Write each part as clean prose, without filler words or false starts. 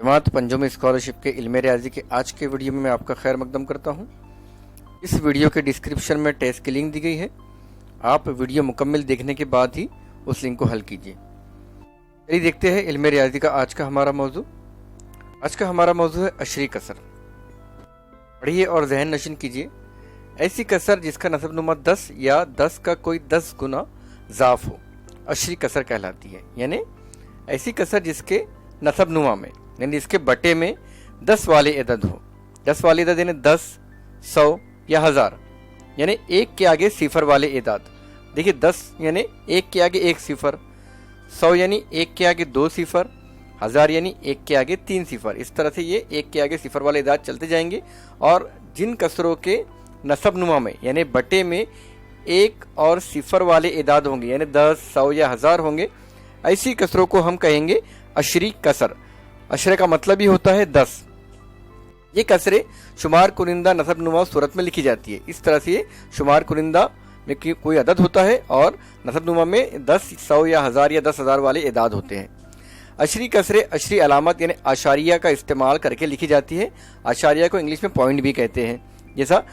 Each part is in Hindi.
जमात पंजुम स्कॉलरशिप के इल्मे रियाजी के आज के वीडियो में मैं आपका खैर मकदम करता हूँ। इस वीडियो के डिस्क्रिप्शन में टेस्ट की लिंक दी गई है। आप वीडियो मुकम्मल देखने के बाद ही उस लिंक को हल कीजिए। चलिए देखते हैं इल्मे रियाजी का आज का हमारा मौजू। आज का हमारा मौजू है अशरी कसर। पढ़िए और जहन नशीन कीजिए। ऐसी कसर जिसका नसब नुमा 10 या 10 का कोई 10 गुना ज़ाफ हो अशरी कसर कहलाती है। यानी ऐसी कसर जिसके नसब नुमा में यानी इसके बटे में 10 वाले अदद हो। 10 वाले अदद यानी 10, 100 या 1000, यानी एक के आगे सिफर वाले अदद। देखिए 10 यानी एक के आगे एक सिफर, 100 यानी एक के आगे 2 सिफर, 1000 यानी एक के आगे 3 सिफर। इस तरह से ये एक के आगे सिफर वाले अदद चलते जाएंगे। और जिन कसरों के नसब नुमा में यानी बटे में एक और सिफर वाले अदद होंगे यानी 10, 100 या 1000 होंगे, ऐसी कसरों को हम कहेंगे अशरी कसर। अशरे का मतलब ही होता है 10। ये कसरें शुमार कुनिंदा नसब नुमा सूरत में लिखी जाती है। इस तरह से ये शुमार कुनिंदा में कोई अदद होता है और नसब नुमा में 10, 100 या 1000 या 10,000 वाले अदद होते हैं। अशरी कसरें अशरी अलामत यानी आशारिया का इस्तेमाल करके लिखी जाती है। आशारिया को इंग्लिश में पॉइंट भी कहते हैं। जैसा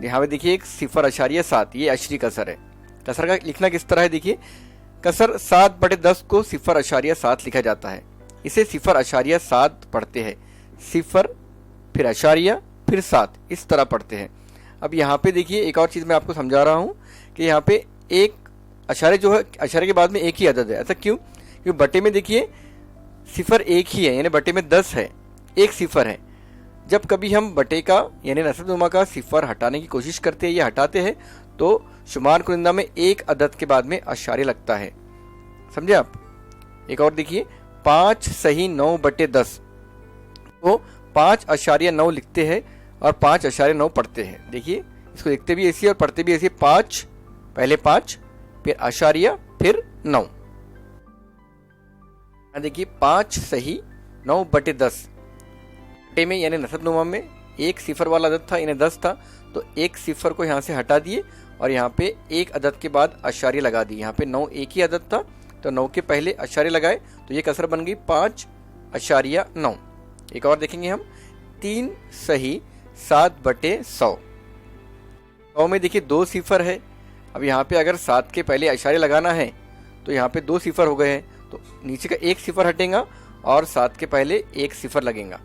यहाँ पे देखिए 1.07 ये अशरी कसर है। कसर का लिखना किस तरह है देखिए, कसर 7/10 को 0.7 लिखा जाता है। इसे 0.7 पढ़ते हैं। 0 फिर अशारिया फिर 7 इस तरह पढ़ते हैं। अब यहाँ पे देखिए एक और चीज़ मैं आपको समझा रहा हूँ कि यहाँ पे एक अशारे जो है, अशारे के बाद में एक ही अदद है। ऐसा क्यों? क्योंकि बटे में देखिए सिफर एक ही है यानी बटे में 10 है, एक सिफर है। जब कभी हम बटे का यानी नसब नुमा का सिफर हटाने की कोशिश करते हैं या हटाते हैं तो शुमार कुनिंदा में एक अदद के बाद में अशारे लगता है। समझे आप? एक और देखिए 5 सही 9/10 तो 5.9 लिखते हैं और 5.9 पढ़ते हैं। देखिए इसको लिखते भी ऐसे और पढ़ते भी ऐसे। 5 पहले 5 फिर अशारिया फिर 9। देखिए 5 सही 9/10 बटे में यानी नसब नुमा में एक सिफर वाला अदद था यानी 10 था, तो एक सिफर को यहाँ से हटा दिए और यहाँ पे एक अदद के बाद अशारी लगा दी। यहाँ पे 9 एक ही अदद था तो 9 के पहले अशारे लगाए तो ये कसर बन गई 5.9। एक और देखेंगे हम 3 सही 7/100। 100 में देखिए 2 सिफर है। अब यहाँ पे अगर 7 के पहले अशारे लगाना है तो यहाँ पे 2 सिफर हो गए हैं, तो नीचे का एक सिफर हटेगा और 7 के पहले एक सिफर लगेगा।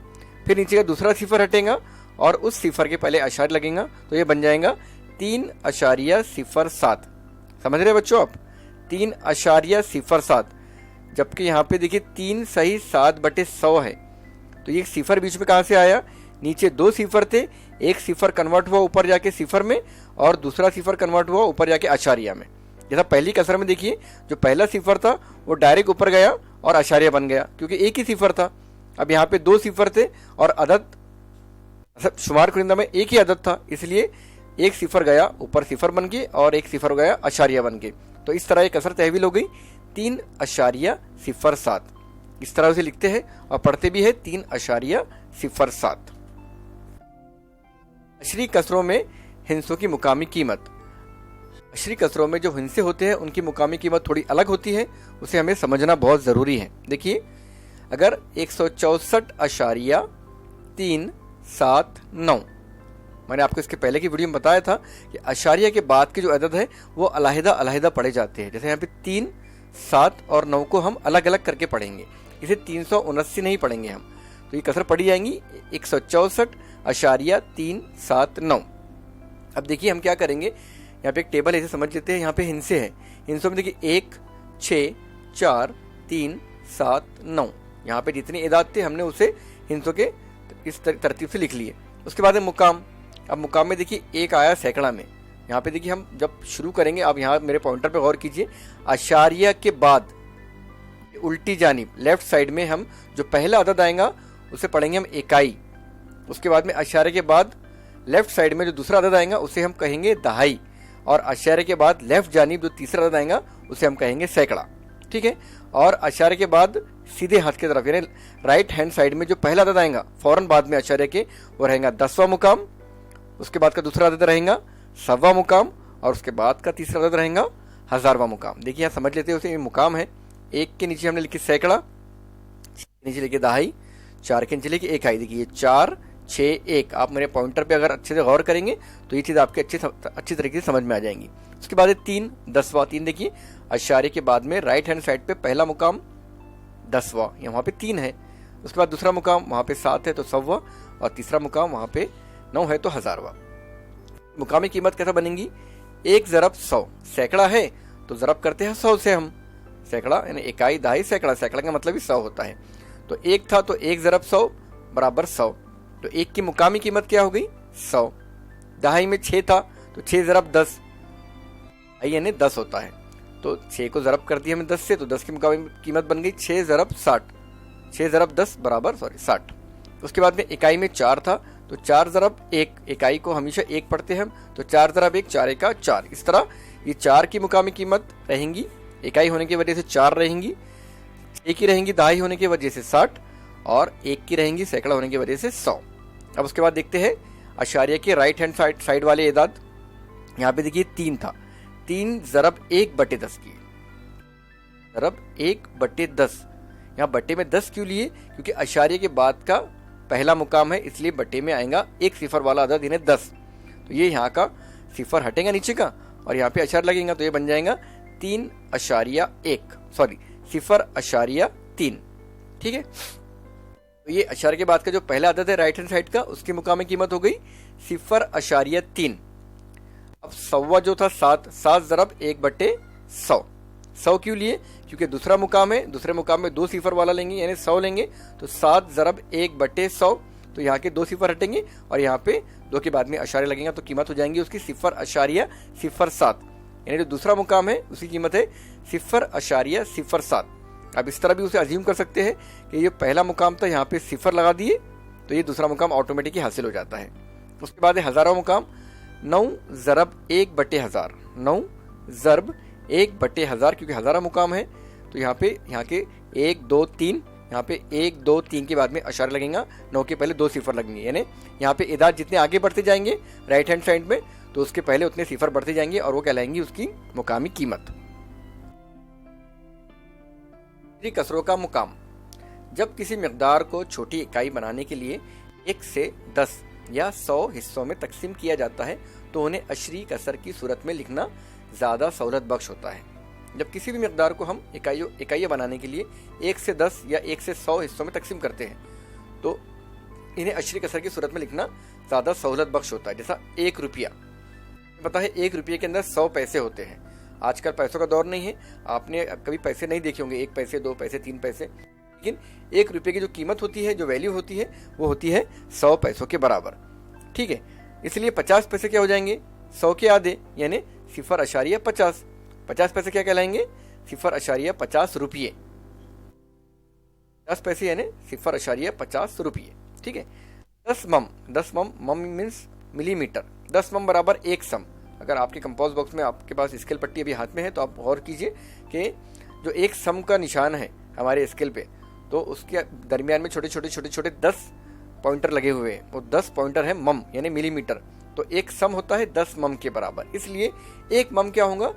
फिर नीचे का दूसरा सिफर हटेगा और उस सिफर के पहले अशारे लगेगा, तो ये बन जाएगा 3.07। समझ रहे बच्चों आप? 3.07। जबकि यहाँ पे देखिए 3 सही 7/100 है। तो ये सिफर बीच में कहाँ से आया? नीचे 2 सिफर थे, एक सिफर कन्वर्ट हुआ ऊपर जाके सिफर में और दूसरा सिफर कन्वर्ट हुआ ऊपर जाके अशारिया में। जैसा पहली कसर में देखिए जो पहला सिफर था वो डायरेक्ट ऊपर गया और अशारिया बन गया क्योंकि एक ही सिफर था। अब यहाँ पे 2 सिफर थे और अदद शुमार कुनिंदा में एक ही अदद था, इसलिए एक सिफर गया ऊपर सिफर बन के और एक सिफर गया अशारिया बन के। तो इस तरह ये कसर तहवील हो गई 3.07। इस तरह से लिखते हैं और पढ़ते भी है 3.07। अशरी कसरों में हिंसों की मुकामी कीमत। अशरी कसरों में जो हिंसे होते हैं उनकी मुकामी कीमत थोड़ी अलग होती है, उसे हमें समझना बहुत ज़रूरी है। देखिए अगर 164.379, मैंने आपको इसके पहले की वीडियो में बताया था कि अशारिया के बाद के जो अदद है वो अलहदा अलहदा पढ़े जाते हैं। जैसे यहाँ पे 3, 7 और 9 को हम अलग अलग करके पढ़ेंगे, इसे 379 नहीं पढ़ेंगे हम। तो ये कसर पढ़ी जाएंगी 164.379। अब देखिए हम क्या करेंगे, यहाँ पे एक टेबल ऐसे समझ लेते हैं। यहाँ पे हिंसे है, हिंसों में देखिए 1, 6, 4, 3, 7, 9। यहाँ पे जितने अदद थे हमने उसे हिंसों के इस तरतीब से लिख लिए। उसके बाद है मुकाम। अब मुकाम में देखिए एक आया सैकड़ा में। यहाँ पे देखिए हम जब शुरू करेंगे, आप यहाँ मेरे पॉइंटर पे गौर कीजिए, अशारिया के बाद उल्टी जानिब लेफ्ट साइड में हम जो पहला अदद आएगा उसे पढ़ेंगे हम इकाई। उसके बाद में अशारे के बाद लेफ्ट साइड में जो दूसरा अदद आएगा उसे हम कहेंगे दहाई और अशारे के बाद लेफ्ट जानिब जो तीसरा अदद आएगा उसे हम कहेंगे सैकड़ा। ठीक है? और अशारे के बाद सीधे हाथ की तरफ यानी राइट हैंड साइड में जो पहला अदद आएगा फौरन बाद में अशारे के वो रहेगा 10वां मुकाम। उसके बाद का दूसरा अदद रहेगा 100वां मुकाम और उसके बाद का तीसरा अदद रहेगा 1000वां मुकाम। देखिए यहाँ समझ लेते हैं उसे, ये मुकाम है। एक के नीचे हमने लिखी सैकड़ा, नीचे लिखी दहाई, 4 के नीचे लिखिए इकाई, देखिए 4 6 1। आप मेरे पॉइंटर पे अगर अच्छे से गौर करेंगे तो ये चीज़ आपके अच्छी तरीके से समझ में आ जाएंगी। उसके बाद है 3 10वां। 3 देखिए अशारे के बाद में राइट हैंड साइड पे पहला मुकाम 10वां, यहाँ पे 3 है। उसके बाद दूसरा मुकाम वहाँ पे 7 है तो 100वां, और तीसरा मुकाम वहाँ पे 9 है तो 1000वां। मुकामी कीमत कैसा बनेगी? 1 ज़रब 100, सैकड़ा है तो ज़रब करते हैं 100 से हम, सैकड़ा यानी इकाई दहाई सैकड़ा, सैकड़ा का मतलब ही 100 होता है। तो 1 था तो 1 ज़रब 100 बराबर 100, तो 1 की मुकामी कीमत क्या हो गई? 100। दहाई में 6 था तो 6 ज़रब 10, यानी 10 होता है, तो 6 को ज़रब कर दिया हमने 10 से, तो 10 की मुकामी कीमत बन गई 6 ज़रब 60, 6 ज़रब 10 बराबर 60। उसके बाद में इकाई में 4 था तो 4 ज़रब 1, इकाई को हमेशा 1 पढ़ते हैं हम, तो 4 ज़रब 1 4 का 4। इस तरह ये 4 की मुकामी कीमत रहेंगी, इकाई होने की वजह से 4 रहेंगी, 6 की रहेंगी दहाई होने की वजह से 60, और 1 की रहेंगी सैकड़ा होने की वजह से 100। अब उसके बाद देखते हैं अशारिया के राइट हैंड साइड वाले एदाद। यहाँ पे देखिए 3 था, 3 ज़रब 1/10 की, ज़रब 1/10। यहाँ बट्टे में 10 क्यों लिए? क्योंकि अशारिया के बाद का पहला मुकाम है, इसलिए बट्टे में आएगा एक सिफर वाला अदद, यानी 10। तो ये यहाँ का सिफर हटेगा नीचे का और यहाँ पे अशार लगेगा, तो ये बन जाएगा 0.3, ठीक है। तो ये अशार के बाद का जो पहला अदद है राइट हैंड साइड का, उसकी मुकामी कीमत हो गई 0.3। अब 100वां जो था 7 ज़रब 1/100, 100 क्यों लिए? क्योंकि दूसरा मुकाम है, दूसरे मुकाम में 2 सिफर वाला लेंगे यानी 100 लेंगे, तो 7 ज़रब 1/100, तो यहाँ के 2 सिफर हटेंगे और यहाँ पे 2 के बाद में अशारे लगेंगे, तो कीमत हो जाएंगी उसकी 0.07, यानी जो दूसरा मुकाम है उसकी कीमत है 0.07। अब इस तरह भी उसे अज्यूम कर सकते हैं कि ये पहला मुकाम था, यहाँ पे सिफर लगा दिए तो ये दूसरा मुकाम ऑटोमेटिकली हासिल हो जाता है। उसके बाद है 1000वां मुकाम, 9 ज़रब 1/1000, 9 ज़रब 1/1000, क्योंकि 1000वां मुकाम है तो यहाँ के 1 2 3, यहाँ पे 1 2 3 के बाद में अशारे लगेगा, 9 के पहले 2 सिफर लगेंगे, यानी यहाँ पे एदाद जितने आगे बढ़ते जाएंगे राइट हैंड साइड में तो उसके पहले उतने सिफर बढ़ते जाएंगे और वो कहलाएंगी उसकी मुकामी कीमत। कसरों का मुकाम, जब किसी मिकदार को छोटी इकाई बनाने के लिए 1 से 10 या 100 हिस्सों में तकसीम किया जाता है तो उन्हें अशरी कसर की सूरत में लिखना ज़्यादा सहूलत बख्श होता है। जब किसी भी मिकदार को हम इकाइयाँ बनाने के लिए 1 से 10 या 1 से 100 हिस्सों में तकसीम करते हैं तो इन्हें अशरी कसर की सूरत में लिखना ज़्यादा सहूलत बख्श होता है। जैसा 1 रुपया, पता है 1 रुपये के अंदर 100 पैसे होते हैं। आजकल पैसों का दौर नहीं है, आपने कभी पैसे नहीं देखे होंगे, 1 पैसे 2 पैसे 3 पैसे, लेकिन 1 रुपये की जो कीमत होती है, जो वैल्यू होती है, वो होती है 100 पैसों के बराबर, ठीक है। इसलिए 50 पैसे क्या हो जाएंगे? 100 के आधे, यानी 0.50। 50 पैसे क्या कहलाएंगे? 0.50 रुपये। 10 पैसे यानी 0.50 रुपये, ठीक है। 10 मम, 10 मम मीन्स मिलीमीटर, 10 मम बराबर 1 सम। अगर आपके कंपोज बॉक्स में आपके पास स्केल पट्टी अभी हाथ में है तो आप गौर कीजिए कि जो 1 सम का निशान है हमारे स्केल पे, तो उसके दरमियान में छोटे छोटे 10 पॉइंटर लगे हुए हैं, वो 10 पॉइंटर है मम यानी मिलीमीटर, तो 1 सम होता है 10 मम के बराबर। इसलिए 1 मम क्या होगा?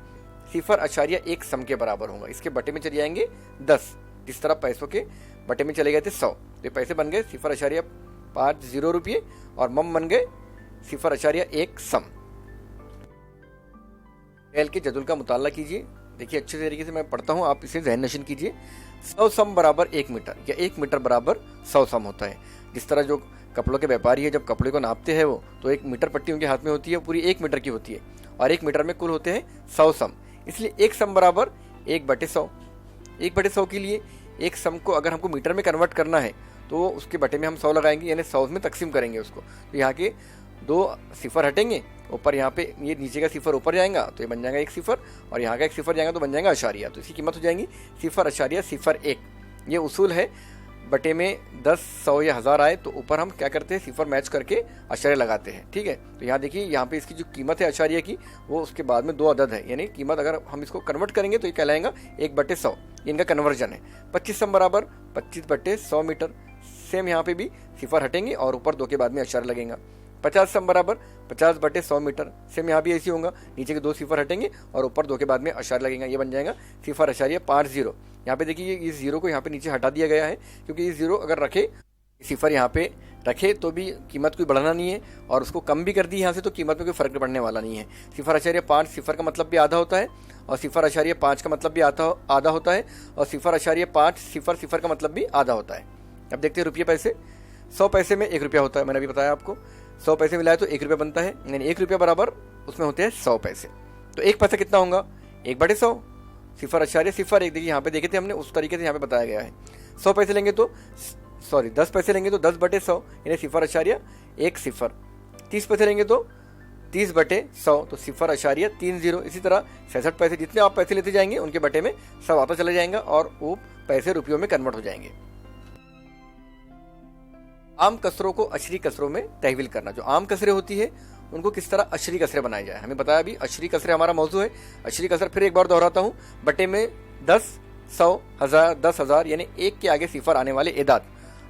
0.1 सम के बराबर होगा। इसके बटे में चले जाएंगे 10, जिस तरह पैसों के बटे में चले गए थे 100, तो पैसे बन गए 0.50 रुपये और मम बन गए 0.1 सम। एल के जदुल का मुताला कीजिए, देखिए अच्छे तरीके से मैं पढ़ता हूँ, आप इसे ज़हन नशीन कीजिए। 100 सम बराबर 1 मीटर या 1 मीटर बराबर 100 सम होता है। जिस तरह जो कपड़ों के व्यापारी है जब कपड़े को नापते हैं वो, तो 1 मीटर पट्टी उनके हाथ में होती है, पूरी 1 मीटर की होती है और 1 मीटर में कुल होते हैं 100 सम। इसलिए 1 सम बराबर 1/100। 1/100 के लिए 1 सम को अगर हमको मीटर में कन्वर्ट करना है तो उसके बटे में हम 100 लगाएंगे, यानी 100 में तकसीम करेंगे उसको। तो यहाँ के 2 सिफर हटेंगे, ऊपर यहाँ पे ये नीचे का सिफर ऊपर जाएगा तो ये बन जाएगा 1 सिफर, और यहाँ का 1 सिफर जाएगा तो बन जाएगा अशारिया, तो इसकी कीमत हो जाएंगी 0.01। ये उसूल है, बटे में 10 100 या 1000 आए तो ऊपर हम क्या करते हैं, सिफर मैच करके अशारिया लगाते हैं, ठीक है। तो यहाँ देखिए यहाँ पे इसकी जो कीमत है अशारिया की, वो उसके बाद में 2 अदद है, यानी कीमत अगर हम इसको कन्वर्ट करेंगे तो ये कहलाएगा 1/100, इनका कन्वर्जन है। 25 सम बराबर 25/100 मीटर। सेम यहाँ पे भी सिफर हटेंगे और ऊपर 2 के बाद में अशार लगेगा। 50 सम बराबर 50/100 मीटर। सेम यहाँ भी ऐसी होगा, नीचे के 2 सिफर हटेंगे और ऊपर 2 के बाद में अशार लगेगा, ये बन जाएगा 0.50। यहाँ पे देखिए इस 0 को यहाँ पे नीचे हटा दिया गया है, क्योंकि इस 0 अगर रखे सिफर यहाँ पे रखे तो भी कीमत कोई बढ़ना नहीं है, और उसको कम भी कर दी यहाँ से तो कीमत में कोई फर्क पड़ने वाला नहीं है। 0.5 सिफर का मतलब भी आधा होता है, और 0.5 का मतलब भी आधा होता है, और 0.5 सिफर सिफर का मतलब भी आधा होता है। अब देखते हैं रुपये पैसे। 100 पैसे में 1 रुपया होता है, मैंने अभी बताया आपको। 100 पैसे मिलाए तो 1 रुपया बनता है, यानी 1 रुपया बराबर उसमें होते हैं 100 पैसे। तो 1 पैसा कितना होगा? 1/100। 0.01 देखिए यहाँ पे देखे थे हमने, उस तरीके से यहाँ पे बताया गया है। 100 पैसे लेंगे तो 10 पैसे लेंगे तो 10/100 यानी 0.1 सिफर। 30 पैसे लेंगे तो 30/100 तो 0.30। इसी तरह 66 पैसे, जितने आप पैसे लेते जाएंगे उनके बटे में 100 आता चला जाएगा और वो पैसे रुपयों में कन्वर्ट हो जाएंगे। आम कसरों को अशरी कसरों में तहवील करना। जो आम कसरें होती है उनको किस तरह अशरी कसरें बनाई जाए, हमें बताया अभी। अशरी कसरें हमारा मौजू है। अशरी कसर फिर एक बार दोहराता हूँ, बटे में 10, 100, 1000, 10,000 यानी 1 के आगे सिफर आने वाले एदाद,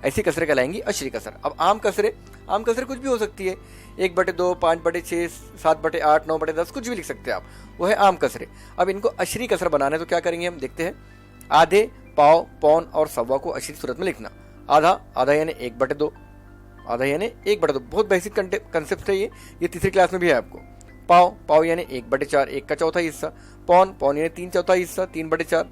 ऐसी कसरें कहलाएंगी अशरी कसर। अब आम कसरें कुछ भी हो सकती है, 1/2, 5/6, 7/8, 9/10, कुछ भी लिख सकते हैं आप, वो है आम कसरें। अब इनको अशरी कसर बनाना है तो क्या करेंगे हम, देखते हैं। आधे, पाव, पौन और सवा को अशरी सूरत में लिखना। आधा यानी 1/2, आधा यानी 1/2, बहुत बेसिक कंसेप्ट है ये तीसरी क्लास में भी है आपको। पाव यानी 1/4, 1 का चौथा हिस्सा। पौन यानी 3/4 हिस्सा, 3/4।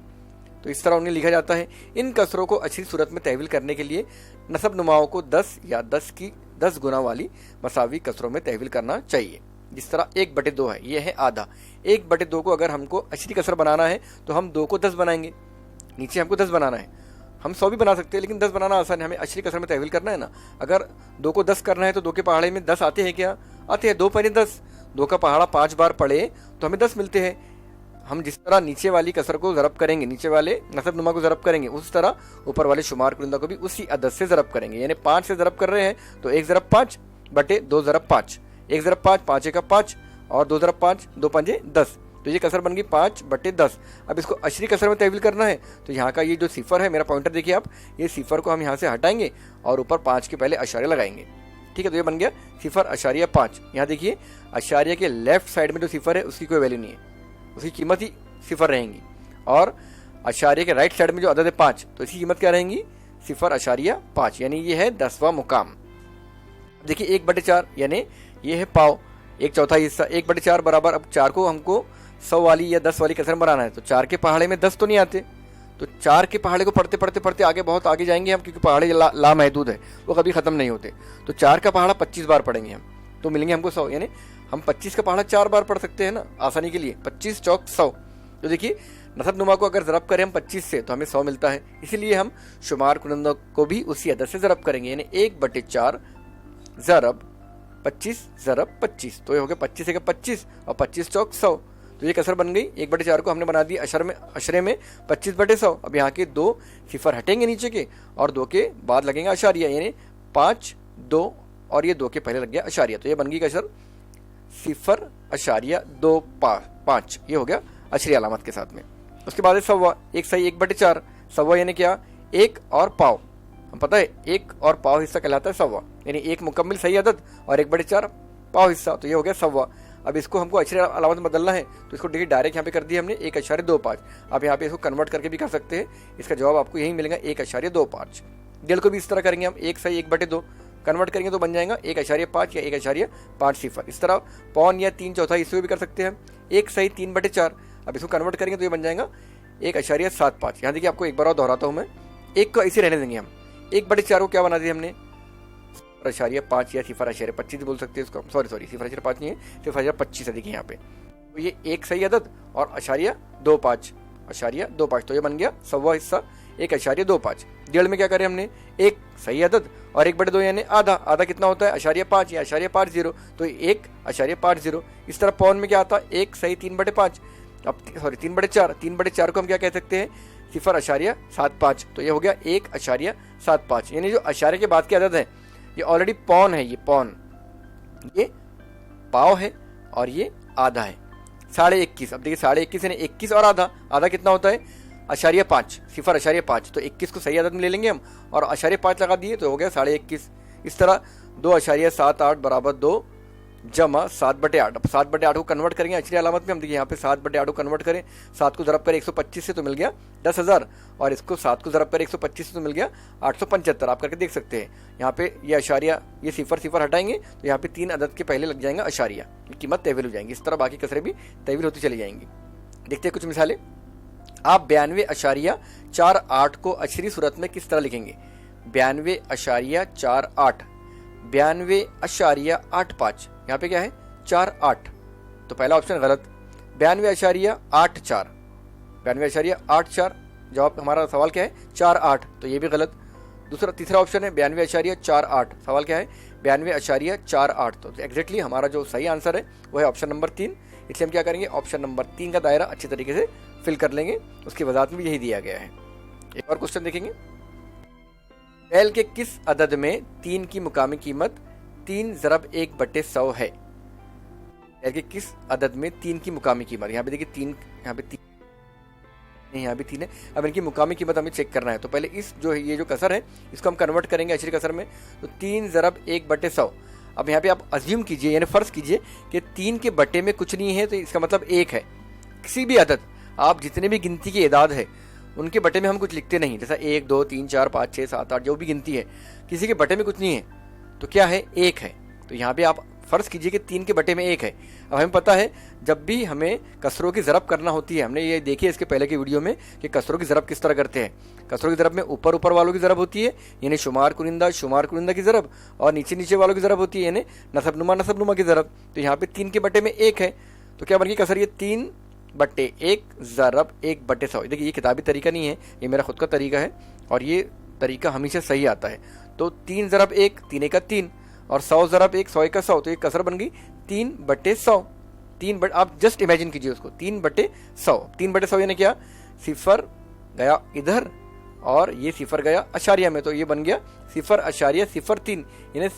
तो इस तरह उन्हें लिखा जाता है। इन कसरों को अच्छी सूरत में तहवील करने के लिए नसब नुमाओं को 10 या 10 गुना वाली मसावी कसरों में तहवील करना चाहिए। जिस तरह 1/2 है, ये है आधा। 1/2 को अगर हमको अशरी कसर बनाना है तो हम 2 को 10 बनाएंगे, नीचे हमको 10 बनाना है। हम 100 भी बना सकते हैं, लेकिन 10 बनाना आसान है, हमें अशरी कसर में तहवील करना है ना। अगर 2 को 10 करना है तो 2 के पहाड़े में 10 आते हैं क्या? आते हैं। 2 पहले 10, 2 का पहाड़ा 5 बार पड़े तो हमें 10 मिलते हैं। हम जिस तरह नीचे वाली कसर को ज़रब करेंगे, नीचे वाले नसब नुमा को ज़रब करेंगे, उस तरह ऊपर वाले शुमार कुरिंदा को भी उसी अदद से ज़रब करेंगे। यानी 5 से ज़रब कर रहे हैं तो 1 ज़रब 5 बटे 2 ज़रब 5, 1 ज़रब 5, 5 का 5 और 2 ज़रब 5, 2 पंजे 10। तो ये कसर बन गई 5/10। अब इसको अशरी कसर में तहवील करना है तो यहाँ का ये जो सिफर है, मेरा पॉइंटर देखिए आप, ये सिफर को हम यहाँ से हटाएंगे और ऊपर 5 के पहले अशारे लगाएंगे। ठीक है, तो ये बन गया 0.5। यहाँ देखिए अशारिया के लेफ्ट साइड में जो सिफर है उसकी कोई वैल्यू नहीं है, उसकी कीमत ही सिफर रहेंगी। और अशारिया के राइट साइड में जो अदद है 5, तो इसकी कीमत क्या रहेंगी? 0.5 यानी ये है 10वां मुकाम। देखिए 1/4 यानी ये है पाव, 1/4 हिस्सा। 1/4 बराबर, अब 4 को हमको 100 वाली या 10 वाली कसर बनाना है तो 4 के पहाड़े में 10 तो नहीं आते, तो 4 के पहाड़े को पढ़ते आगे बहुत आगे जाएंगे हम, क्योंकि पहाड़े लामहदूद है, वो कभी खत्म नहीं होते। तो 4 का पहाड़ा 25 बार पढ़ेंगे हम तो मिलेंगे हमको 100, यानी हम 25 का पहाड़ा 4 बार पढ़ सकते हैं ना आसानी के लिए। 25 चौक 100। तो देखिए नसब नुमा को अगर ज़रब करें हम 25 से तो हमें 100 मिलता है, इसीलिए हम शुमार कुनंदा को भी उसी अदद से ज़रब करेंगे, यानी 1/4 ज़रब 25 ज़रब 25। तो ये हो गया 25 का 25 और 25 चौक 100। तो ये कसर बन गई। 1/4 को हमने बना दी अशरे में 25/100। अब यहाँ के 2 सिफर हटेंगे नीचे के और 2 के बाद लगेंगे अशारिया, यानी 5, 2 और ये 2 के पहले लग गया अशारिया। तो ये बन गई कसर 0.25। ये हो गया अशरी अलामत के साथ में। उसके बाद है सवा, 1 सही 1/4। सवा यानी क्या? 1 और पाव। हम पता है 1 और पाव हिस्सा कहलाता है सवा, यानी 1 मुकम्मल सही अदद और 1/4 पाव हिस्सा। तो ये हो गया सवा। अब इसको हमको अशरी अलामत में बदलना है तो इसको देखिए डायरेक्ट यहाँ पे कर दिया हमने 1.25। अब यहाँ पे इसको कन्वर्ट करके भी कर सकते हैं, इसका जवाब आपको यही मिलेगा 1.25। डेढ़ को भी इस तरह करेंगे हम, 1 सही 1/2 कन्वर्ट करेंगे तो बन जाएगा 1.5 या 1.5 सिफर। इस तरह पौन या 3/4 हिस्से भी कर सकते हैं, 1 सही 3/4। अब इसको कन्वर्ट करेंगे तो ये बन जाएगा 1.75। यहाँ देखिए आपको एक बार और दोहराता हूँ मैं, 1 को ऐसे रहने देंगे हम। 1/4 को क्या बना दिया हमने? 0.5 या 0.25 बोल सकते हैं इसको, सॉरी 0.5 नहीं है, 0.25 है। देखिए यहाँ पे तो ये 1 सही अदद और .25 तो ये बन गया सवा हिस्सा 1.25। डेढ़ में क्या करें हमने? 1 सही अदद और 1/2 यानी आधा। आधा कितना होता है? 0.5 या 0.50, तो 1.50। इस तरह पौन में क्या आता है? 1 सही 3/5। अब 3/4 को हम क्या कह सकते हैं? 0.75। तो ये हो गया 1.75, यानी जो अशारे के बाद की अदद है ये ऑलरेडी पौन है, ये पौन, ये पाव है और ये आधा है 21.5। अब देखिए 21.5 यानी 21 और आधा कितना होता है? 0.5, 0.5। तो 21 को सही आदत में ले लेंगे हम और 0.5 लगा दिए तो हो गया 21.5। इस तरह 2.78 बराबर 2 जमा 7/8। अब 7/8 को कन्वर्ट करेंगे अचरी अलामत में। हम देखिए यहाँ पे 7/8 को कन्वर्ट करें, 7 को ज़रब करें 125 से तो मिल गया 10,000, और इसको 7 को ज़रब करें 125 से तो मिल गया 875। आप करके देख सकते हैं। यहाँ पे ये अशारिया, ये सिफर सिफर हटाएंगे तो यहाँ पे 3 अदद के पहले लग जाएगा अशारिया, ये कीमत तहवील हो जाएंगी। इस तरह बाकी कसरें भी तहवील होती चली जाएंगी। देखते हैं कुछ मिसालें। आप 92.48 को अशरी सूरत में किस तरह लिखेंगे? 92.48, 92.85। यहाँ पे क्या है? 48, तो पहला ऑप्शन गलत। 92.84, 92.84 जवाब। हमारा सवाल क्या है? 48, तो ये भी गलत। तीसरा ऑप्शन है 92.48, सवाल क्या है? 92.48। तो एग्जैक्टली हमारा जो सही आंसर है वो है ऑप्शन नंबर 3। इसलिए हम क्या करेंगे? ऑप्शन नंबर 3 का दायरा अच्छी तरीके से फिल कर लेंगे। उसकी वजाहत में भी यही दिया गया है। एक और क्वेश्चन देखेंगे। बैल के किस अदद में 3 की मुकामी कीमत 3 ज़रब 1/100 है? बैल के किस अदद में 3 की मुकामी कीमत, यहाँ पे देखिए 3, यहाँ पे 3, यहाँ भी 3 है। अब इनकी मुकामी कीमत हमें चेक करना है। तो पहले इस जो है, ये जो कसर है इसको हम कन्वर्ट करेंगे अशरी कसर में। तो 3 ज़रब 1/100। अब यहाँ पे आप अज्यूम कीजिए, यानी फ़र्ज़ कीजिए कि 3 के बटे में कुछ नहीं है, तो इसका मतलब 1 है। किसी भी अदद, आप जितने भी गिनती की इदाद है उनके बटे में हम कुछ लिखते नहीं, जैसा 1 2 3 4 5 6 7 8 जो भी गिनती है, किसी के बटे में कुछ नहीं है, तो क्या है? 1 है। तो यहाँ पे आप फ़र्ज़ कीजिए कि 3 के बटे में 1 है। अब हमें पता है जब भी हमें कसरों की ज़रब करना होती है, हमने ये देखी है इसके पहले की वीडियो में कि कसरों की ज़रब किस तरह करते हैं। कसरों की ज़रब में ऊपर ऊपर वालों की ज़रब होती है, यानी शुमार कुनिंदा की ज़रब, और नीचे नीचे वालों की ज़रब होती है, यानी नसबनुमा की ज़रब। तो यहाँ पे 3 के बटे में 1 है, तो क्या बन गई कसर? ये 3/1 ज़रब 1/100। देखिए ये किताबी तरीका नहीं है, ये मेरा खुद का तरीका है, और ये तरीका हमेशा सही आता है। तो 3 ज़रब 1, 3 1 3, और 100 ज़रब 1, 100 1 100, तो ये कसर बन गई 3/100। आप जस्ट इमेजिन कीजिए उसको, 3/100। 3/100 यानी क्या? सिफर गया इधर और ये सिफर गया अशारिया में, तो ये बन गया 0.03, यानी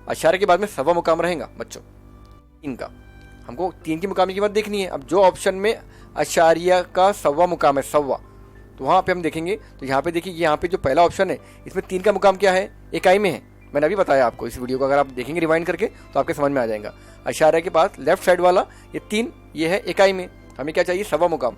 अशारिया के बाद में सवा मुकाम रहेगा बच्चों 3 का। हमको 3 की मुकामी कीमत देखनी है। अब जो ऑप्शन में अशारिया का सवा मुकाम है, सवा, तो वहाँ पे हम देखेंगे। तो यहाँ पे देखिए, यहाँ पे जो पहला ऑप्शन है इसमें 3 का मुकाम क्या है? इकाई में है। मैंने अभी बताया आपको इस वीडियो को, अगर आप देखेंगे रिवाइंड करके तो आपके समझ में आ जाएगा। अशारिया के पास लेफ्ट साइड वाला ये 3, ये है इकाई में। हमें क्या चाहिए? सवा मुकाम।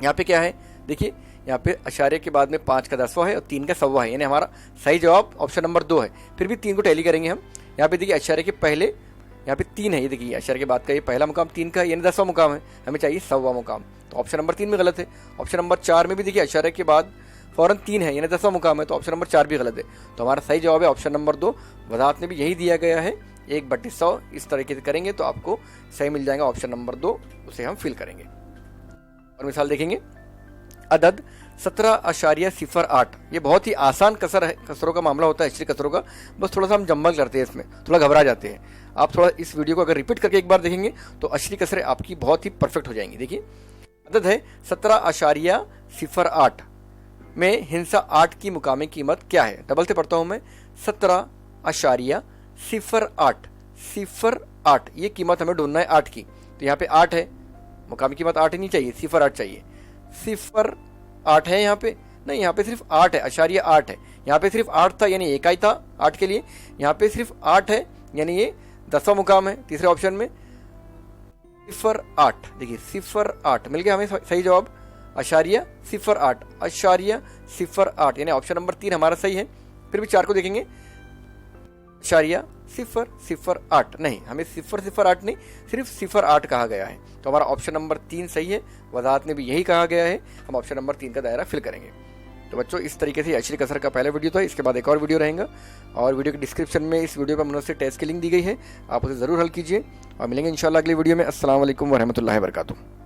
यहाँ पे क्या है? देखिए यहाँ पे अशारिया के बाद में 5 का 10वां है और 3 का सवा है, यानी हमारा सही जवाब ऑप्शन नंबर 2 है। फिर भी 3 को टैली करेंगे हम। यहाँ पे देखिए अशारिया के पहले यहाँ पे 3 है, ये देखिए अशारिया के बाद का ये पहला मुकाम 3 का, यानी 10वां मुकाम है, हमें चाहिए सवा मुकाम। तो ऑप्शन नंबर 3 में गलत है। ऑप्शन नंबर 4 में भी देखिए अशारिया के बाद फ़ौरन 3 है, यानी 10वां मुकाम है, तो ऑप्शन नंबर 4 भी गलत है। तो हमारा सही जवाब है ऑप्शन नंबर 2। वजाहत में भी यही दिया गया है 1/100। इस तरीके से करेंगे तो आपको सही मिल जाएगा ऑप्शन नंबर 2, उसे हम फिल करेंगे। और मिसाल देखेंगे। अदद 17.08, ये बहुत ही आसान कसर है, कसरों का मामला होता है, अशरी कसरों का। बस थोड़ा सा हम जम्बल करते हैं, इसमें थोड़ा घबरा जाते हैं। आप थोड़ा इस वीडियो को अगर रिपीट करके एक बार देखेंगे तो अशरी कसरें आपकी बहुत ही परफेक्ट हो जाएंगी। देखिए अदद है 17.08 में हिंसा 8 की मुकामी कीमत क्या है? डबल से पढ़ता हूँ मैं, 17.08, ये कीमत हमें ढूंढना है 8 की। तो यहाँ पे 8 है, मुकामी कीमत 8 ही नहीं चाहिए, 0.8 चाहिए। 0.8 है यहाँ पे? नहीं, यहाँ पे सिर्फ 8 है, अशारिया 8 है। यहाँ पे सिर्फ 8 था, यानी इकाई था 8 के लिए। यहाँ पे सिर्फ 8 है, यानी ये 10वां मुकाम है तीसरे ऑप्शन में। 0.8, देखिए 0.8 मिल गया हमें सही जवाब। अशारिया 0.8, अशारिया 0.8, यानी ऑप्शन नंबर 3 हमारा सही है। फिर भी 4 को देखेंगे, अशारिया 0.08 नहीं, हमें 0.08 नहीं, सिर्फ 0.8 कहा गया है। तो हमारा ऑप्शन नंबर 3 सही है। वजाहत में भी यही कहा गया है। हम ऑप्शन नंबर 3 का दायरा फिल करेंगे। तो बच्चों इस तरीके से अशरी कसर का पहला वीडियो था। इसके बाद एक और वीडियो रहेगा, और वीडियो के डिस्क्रिप्शन में इस वीडियो पर मुनस्सिर टेस्ट की लिंक दी गई है, आप उसे ज़रूर हल कीजिए। और मिलेंगे इंशाल्लाह अगली वीडियो में। अस्सलाम वालेकुम वरहमतुल्लाहि वबरकातुहू।